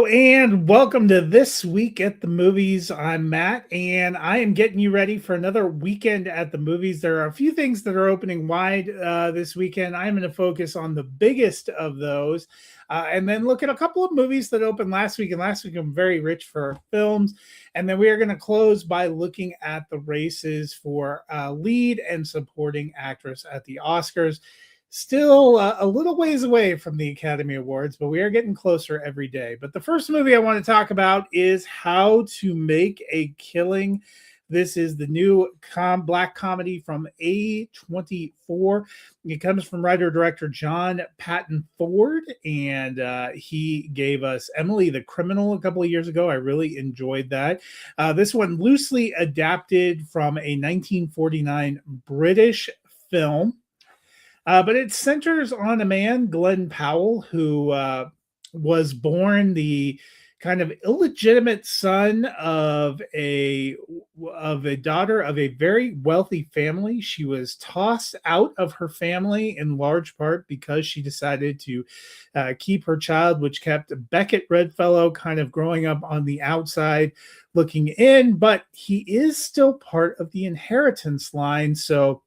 and welcome to This Week at the Movies. I'm Matt, and I am getting you ready for another weekend at the movies. There are a few things that are opening wide this weekend. I'm going to focus on the biggest of those, and then look at a couple of movies that opened last week. And last week, I'm very rich for films. And then we are going to close by looking at the races for lead and supporting actress at the Oscars. Still a little ways away from the Academy Awards, but we are getting closer every day. But the first movie I want to talk about is How to Make a Killing. This is the new black comedy from A24. It comes from writer-director John Patton Ford, and he gave us Emily the Criminal a couple of years ago. I really enjoyed that. This one loosely adapted from a 1949 British film. But it centers on a man, Glenn Powell, who was born the kind of illegitimate son of a daughter of a very wealthy family. She was tossed out of her family in large part because she decided to keep her child, which kept Beckett Redfellow kind of growing up on the outside looking in. But he is still part of the inheritance line. So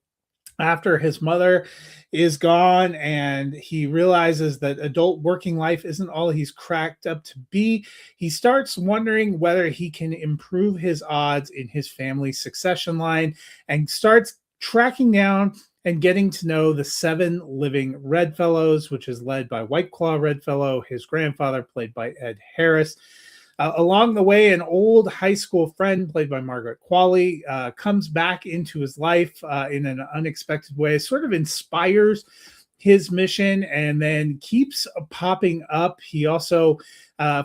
after his mother is gone and he realizes that adult working life isn't all he's cracked up to be, he starts wondering whether he can improve his odds in his family succession line and starts tracking down and getting to know the 7 living Redfellows, which is led by White Claw Redfellow, his grandfather, played by Ed Harris. Along the way, an old high school friend, played by Margaret Qualley, comes back into his life in an unexpected way, sort of inspires his mission, and then keeps popping up. He also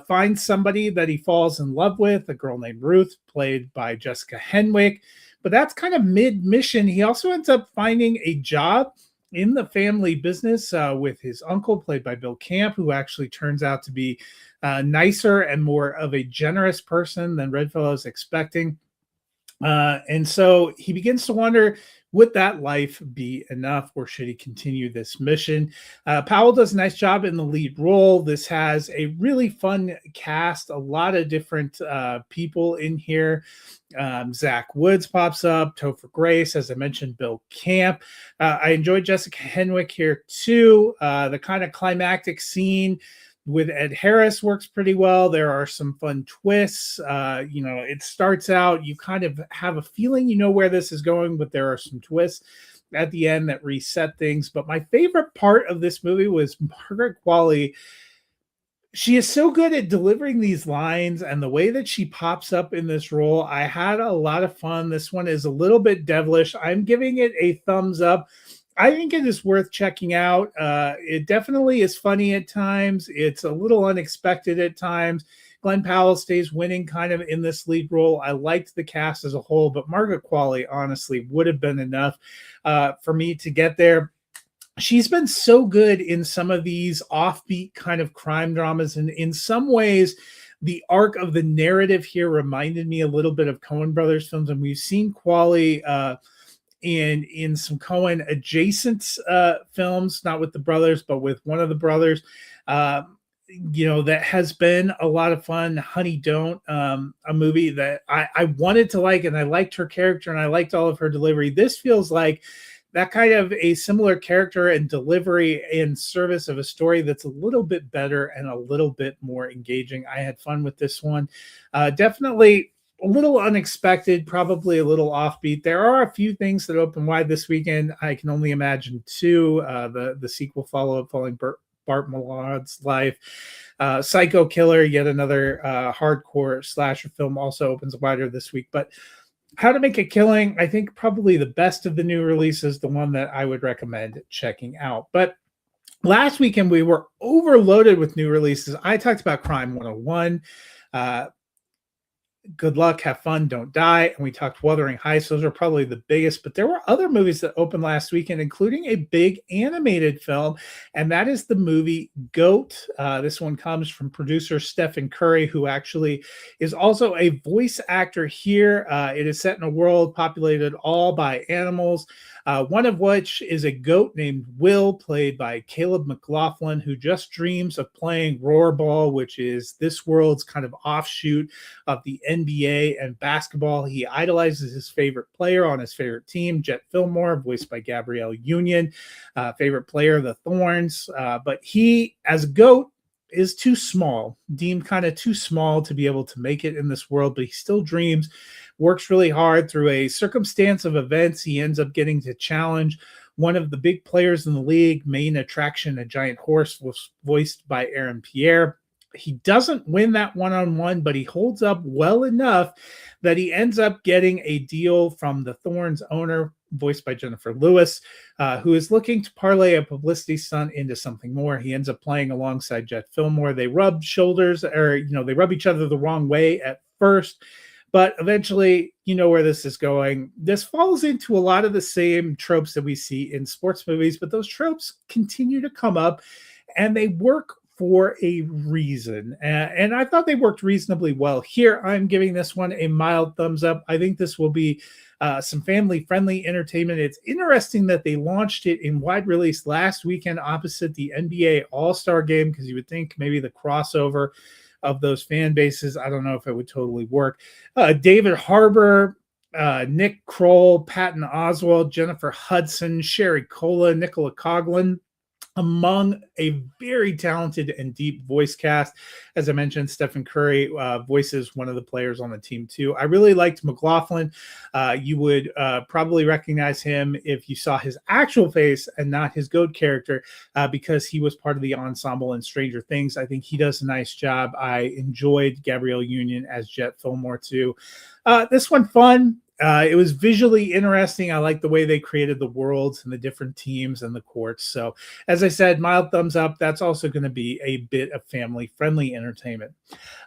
finds somebody that he falls in love with, a girl named Ruth, played by Jessica Henwick. But that's kind of mid-mission. He also ends up finding a job in the family business with his uncle, played by Bill Camp, who actually turns out to be nicer and more of a generous person than Redfellow is expecting. And so he begins to wonder, would that life be enough, or should he continue this mission? Powell does a nice job in the lead role. This has a really fun cast, a lot of different people in here. Zach Woods pops up, Topher Grace, as I mentioned, Bill Camp. I enjoyed Jessica Henwick here too. The kind of climactic scene with Ed Harris works pretty well. There are some fun twists. It starts out, you kind of have a feeling you know where this is going, but there are some twists at the end that reset things. But my favorite part of this movie was Margaret Qualley. She is so good at delivering these lines, and the way that she pops up in this role, I had a lot of fun. This one is a little bit devilish. I'm giving it a thumbs up. I think it is worth checking out. It definitely is funny at times. It's a little unexpected at times. Glenn Powell stays winning kind of in this lead role. I liked the cast as a whole, but Margaret Qualley honestly would have been enough for me to get there. She's been so good in some of these offbeat kind of crime dramas, and in some ways, the arc of the narrative here reminded me a little bit of Coen Brothers films, and we've seen Qualley in some Coen adjacent films, not with the brothers, but with one of the brothers. That has been a lot of fun. Honey Don't, a movie that I wanted to like, and I liked her character and I liked all of her delivery. This feels like that kind of a similar character and delivery in service of a story that's a little bit better and a little bit more engaging. I had fun with this one. Definitely a little unexpected, probably a little offbeat. There are a few things that open wide this weekend. I can only imagine 2. The sequel follow-up following Bart Milad's life. Psycho Killer, yet another hardcore slasher film, also opens wider this week. But How to Make a Killing, I think probably the best of the new releases, the one that I would recommend checking out. But last weekend, we were overloaded with new releases. I talked about Crime 101. Good Luck, Have Fun, Don't Die, and we talked Wuthering Heights. Those are probably the biggest, but there were other movies that opened last weekend, including a big animated film, and that is the movie Goat. This one comes from producer Stephen Curry, who actually is also a voice actor here. It is set in a world populated all by animals. One of which is a goat named Will, played by Caleb McLaughlin, who just dreams of playing Rollerball, which is this world's kind of offshoot of the NBA and basketball. He idolizes his favorite player on his favorite team, Jet Fillmore, voiced by Gabrielle Union, favorite player, the Thorns. But he, as a goat, is too small, deemed kind of too small to be able to make it in this world, but he still dreams, works really hard. Through a circumstance of events, he ends up getting to challenge one of the big players in the league. Main attraction, a giant horse, was voiced by Aaron Pierre. He doesn't win that one-on-one, but he holds up well enough that he ends up getting a deal from the Thorns owner, voiced by Jennifer Lewis, who is looking to parlay a publicity stunt into something more. He ends up playing alongside Jet Fillmore. They rub shoulders, or they rub each other the wrong way at first, but eventually, you know where this is going. This falls into a lot of the same tropes that we see in sports movies, but those tropes continue to come up, and they work for a reason. And I thought they worked reasonably well here. I'm giving this one a mild thumbs up. I think this will be some family-friendly entertainment. It's interesting that they launched it in wide release last weekend opposite the NBA All-Star Game, because you would think maybe the crossover of those fan bases, I don't know if it would totally work. David Harbour, Nick Kroll, Patton Oswalt, Jennifer Hudson, Sherry Cola, Nicola Coughlan, among a very talented and deep voice cast. As I mentioned, Stephen Curry voices one of the players on the team too. I really liked McLaughlin. You would probably recognize him if you saw his actual face and not his goat character, because he was part of the ensemble in Stranger Things. I think he does a nice job. I enjoyed Gabrielle Union as Jet Fillmore too. This one fun. It was visually interesting. I like the way they created the worlds and the different teams and the courts. So, as I said, mild thumbs up. That's also going to be a bit of family-friendly entertainment.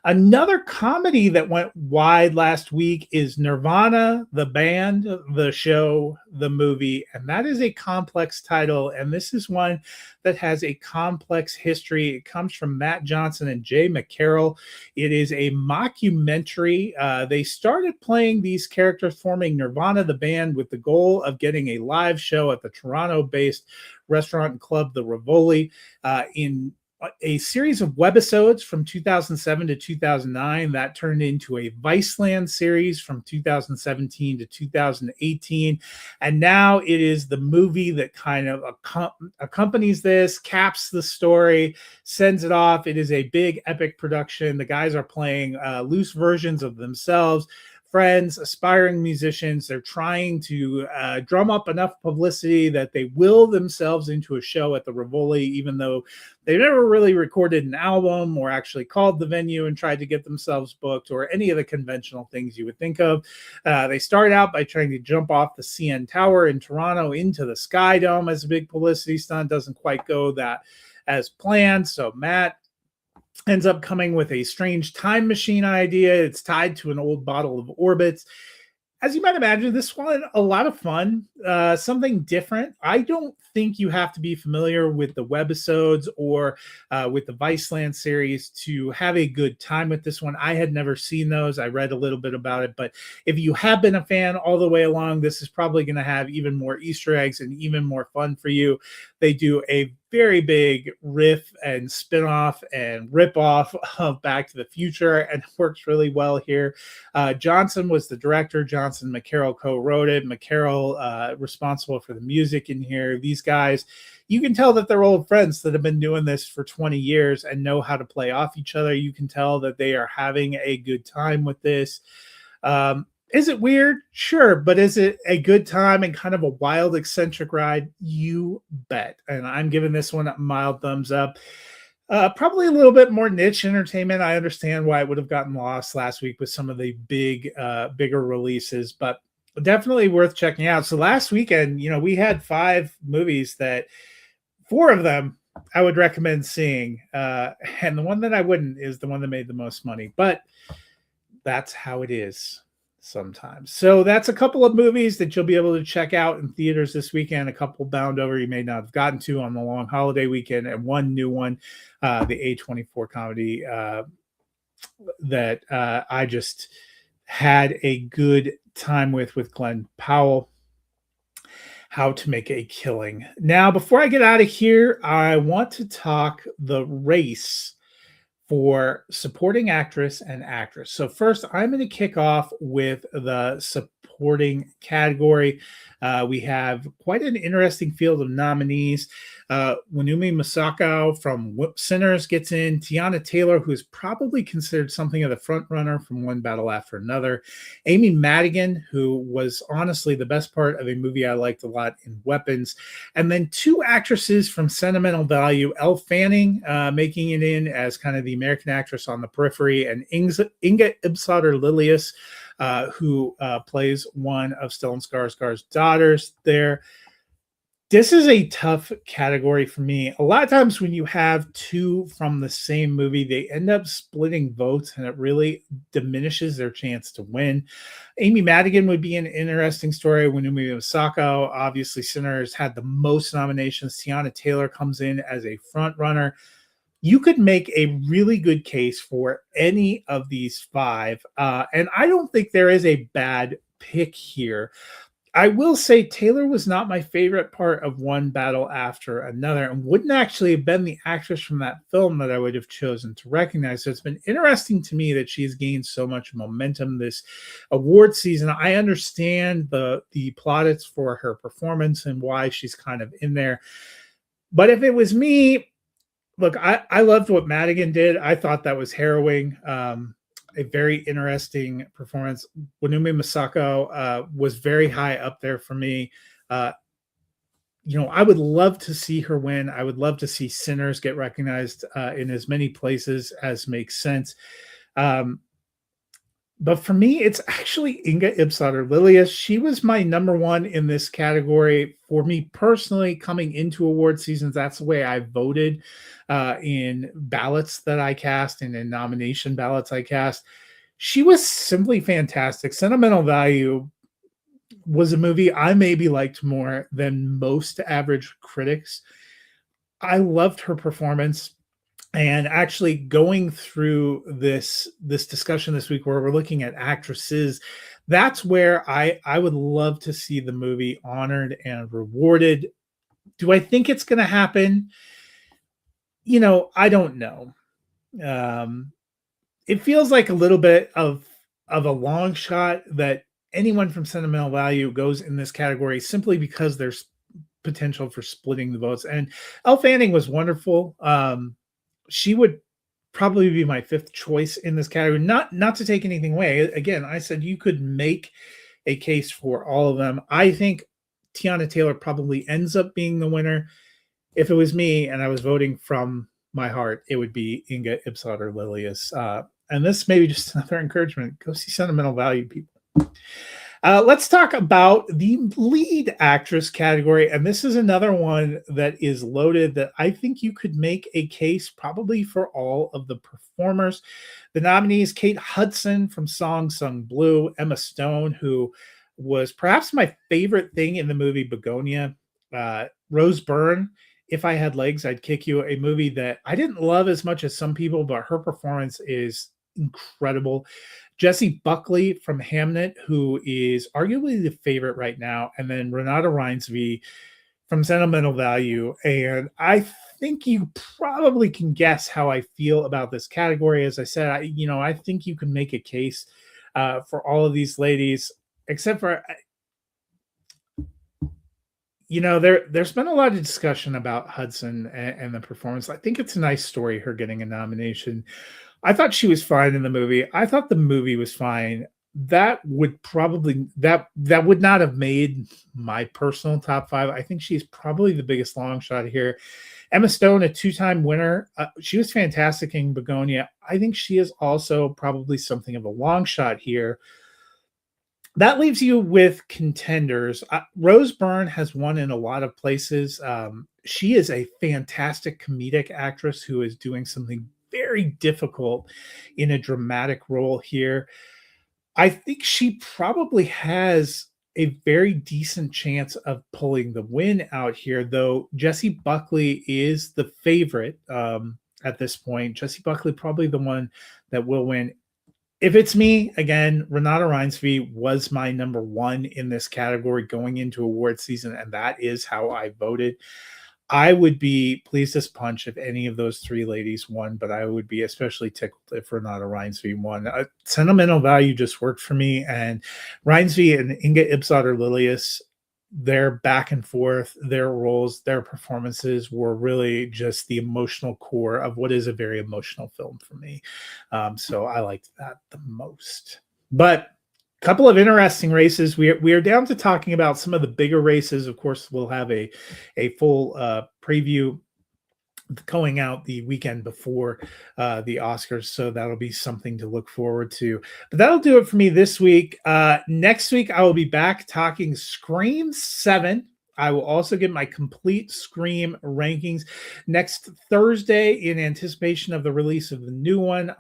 Another comedy that went wide last week is Nirvana, the band, the show, the movie, and that is a complex title. And this is one that has a complex history. It comes from Matt Johnson and Jay McCarroll. It is a mockumentary. They started playing these characters, forming Nirvana, the band, with the goal of getting a live show at the Toronto-based restaurant and club, the Rivoli, in a series of webisodes from 2007 to 2009 that turned into a Viceland series from 2017 to 2018. And now it is the movie that kind of accompanies this, caps the story, sends it off. It is a big epic production. The guys are playing loose versions of themselves, friends, aspiring musicians. They're trying to drum up enough publicity that they will themselves into a show at the Rivoli, even though they've never really recorded an album or actually called the venue and tried to get themselves booked or any of the conventional things you would think of. They start out by trying to jump off the CN Tower in Toronto into the Sky Dome as a big publicity stunt. Doesn't quite go that as planned. So Matt ends up coming with a strange time machine idea. It's tied to an old bottle of Orbitz. As you might imagine, this one a lot of fun, something different. I don't think you have to be familiar with the webisodes or with the Viceland series to have a good time with this one. I had never seen those. I read a little bit about it, but if you have been a fan all the way along, this is probably going to have even more Easter eggs and even more fun for you. They do a very big riff and spinoff and ripoff of Back to the Future, and it works really well here. Johnson was the director. Johnson, McCarroll co-wrote it. McCarroll responsible for the music in here. These guys, you can tell that they're old friends that have been doing this for 20 years and know how to play off each other. You can tell that they are having a good time with this. Is it weird? Sure. But is it a good time and kind of a wild, eccentric ride? You bet. And I'm giving this one a mild thumbs up. Probably a little bit more niche entertainment. I understand why it would have gotten lost last week with some of the bigger releases, but definitely worth checking out. So last weekend, we had 5 movies that 4 of them I would recommend seeing. And the one that I wouldn't is the one that made the most money. But that's how it is sometimes. So that's a couple of movies that you'll be able to check out in theaters this weekend. A couple bound over you may not have gotten to on the long holiday weekend, and one new one, the A24 comedy that I just had a good time with Glenn Powell. How to Make a Killing. Now, before I get out of here, I want to talk the race for supporting actress and actress. So first, I'm going to kick off with the supporting category. We have quite an interesting field of nominees. Wunmi Mosaku from Sinners gets in. Tiana Taylor, who is probably considered something of the front runner from One Battle After Another. Amy Madigan, who was honestly the best part of a movie I liked a lot in Weapons. And then two actresses from Sentimental Value, Elle Fanning making it in as kind of the American actress on the periphery, and Inga Ibsodder-Lillius, who plays one of Stellan Skarsgård's daughters there. This is a tough category for me. A lot of times when you have two from the same movie, they end up splitting votes, and it really diminishes their chance to win. Amy Madigan would be an interesting story. Wunmi Mosaku, obviously Sinners, had the most nominations. Tiana Taylor comes in as a front runner. You could make a really good case for any of these five, and I don't think there is a bad pick here. I will say Taylor was not my favorite part of One Battle After Another, and wouldn't actually have been the actress from that film that I would have chosen to recognize. So it's been interesting to me that she's gained so much momentum this award season. I understand the plaudits for her performance and why she's kind of in there. But if it was me, look, I loved what Madigan did. I thought that was harrowing. A very interesting performance. Wunmi Mosaku was very high up there for me. I would love to see her win. I would love to see Sinners get recognized in as many places as makes sense. But for me, it's actually Inga Ibsodder-Lillius. She was my number one in this category. For me personally, coming into award seasons, that's the way I voted in ballots that I cast and in nomination ballots I cast. She was simply fantastic. Sentimental Value was a movie I maybe liked more than most average critics. I loved her performance. And actually going through this discussion this week where we're looking at actresses, that's where I would love to see the movie honored and rewarded. Do I think it's going to happen? I don't know. It feels like a little bit of a long shot that anyone from Sentimental Value goes in this category simply because there's potential for splitting the votes. And Elle Fanning was wonderful. She would probably be my fifth choice in this category. Not to take anything away. Again, I said you could make a case for all of them. I think Tiana Taylor probably ends up being the winner. If it was me and I was voting from my heart, it would be Inga Ibsodder-Lillius. And this may be just another encouragement. Go see Sentimental Value, people. Let's talk about the lead actress category. And this is another one that is loaded that I think you could make a case probably for all of the performers. The nominees: Kate Hudson from Song Sung Blue, Emma Stone, who was perhaps my favorite thing in the movie Begonia, Rose Byrne, If I Had Legs, I'd Kick You, a movie that I didn't love as much as some people, but her performance is incredible. Jessie Buckley from Hamnet, who is arguably the favorite right now, and then Renata Reinsve from Sentimental Value. And I think you probably can guess how I feel about this category. As I said, I think you can make a case for all of these ladies, except for there's been a lot of discussion about Hudson and the performance. I think it's a nice story, her getting a nomination. I thought she was fine in the movie. I thought the movie was fine. That would not have made my personal top five. I think she's probably the biggest long shot here. Emma Stone, a two-time winner. She was fantastic in Begonia. I think she is also probably something of a long shot here. That leaves you with contenders. Rose Byrne has won in a lot of places. She is a fantastic comedic actress who is doing something very difficult in a dramatic role here. I think she probably has a very decent chance of pulling the win out here, though Jessie Buckley is the favorite at this point. Jessie Buckley probably the one that will win. If it's me, again, Renata Reinsve was my number one in this category going into award season, and that is how I voted. I would be pleased as punch if any of those three ladies won, but I would be especially tickled if Renata Reinsve won. Sentimental Value just worked for me, and Reinsve and Inga Ipsodder Lilius, their back and forth, their roles, their performances were really just the emotional core of what is a very emotional film for me. So I liked that the most. But couple of interesting races. We are down to talking about some of the bigger races. Of course, we'll have a full preview going out the weekend before the Oscars, so that'll be something to look forward to. But that'll do it for me this week. Next week, I will be back talking Scream 7. I will also get my complete Scream rankings next Thursday in anticipation of the release of the new one.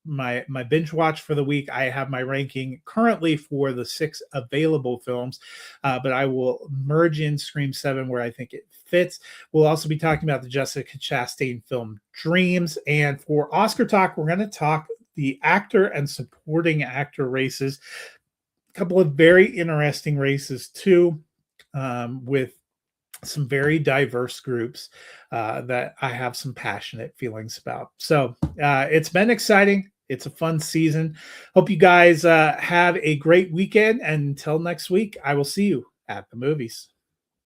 My binge watch for the week. I have my ranking currently for the 6 available films, but I will merge in Scream 7 where I think it fits. We'll also be talking about the Jessica Chastain film Dreams. And for Oscar Talk, we're going to talk the actor and supporting actor races. A couple of very interesting races too, with some very diverse groups that I have some passionate feelings about. So it's been exciting. It's a fun season. Hope you guys have a great weekend. And until next week, I will see you at the movies.